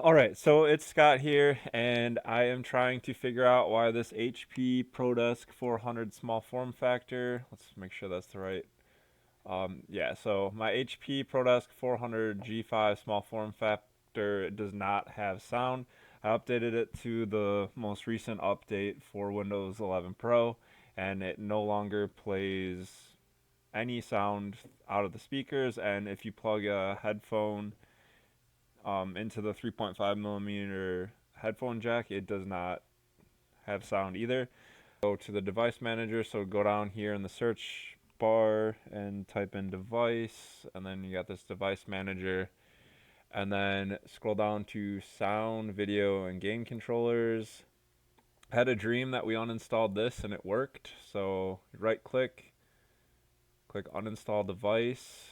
Alright, so it's Scott here, and I am trying to figure out why this HP ProDesk 400 small form factor, let's make sure that's the right, yeah, so my HP ProDesk 400 G5 small form factor does not have sound. I updated it to the most recent update for Windows 11 Pro, and it no longer plays any sound out of the speakers, and if you plug a headphone into the 3.5 millimeter headphone jack, it does not have sound either. Go to the device manager, so go down here in the search bar and type in device, and then you got this device manager, and then scroll down to sound, video, and game controllers. I had a dream that we uninstalled this and it worked, so right click, click uninstall device.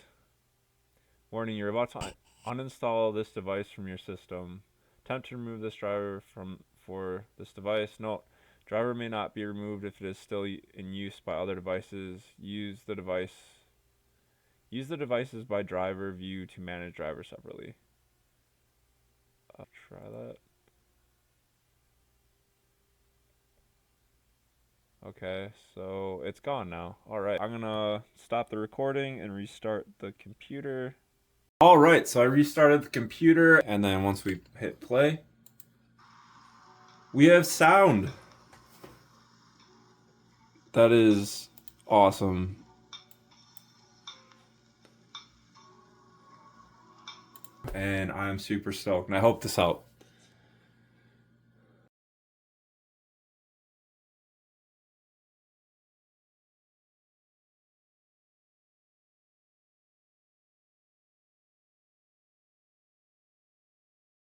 Warning, you're about to uninstall this device from your system. Attempt to remove this driver for this device. Note, driver may not be removed if it is still in use by other devices. Use the devices by driver view to manage drivers separately. Try that. Okay, so it's gone now. Alright, I'm gonna stop the recording and restart the computer. Alright, so I restarted the computer, and then once we hit play, we have sound. That is awesome. And I'm super stoked, and I hope this helped.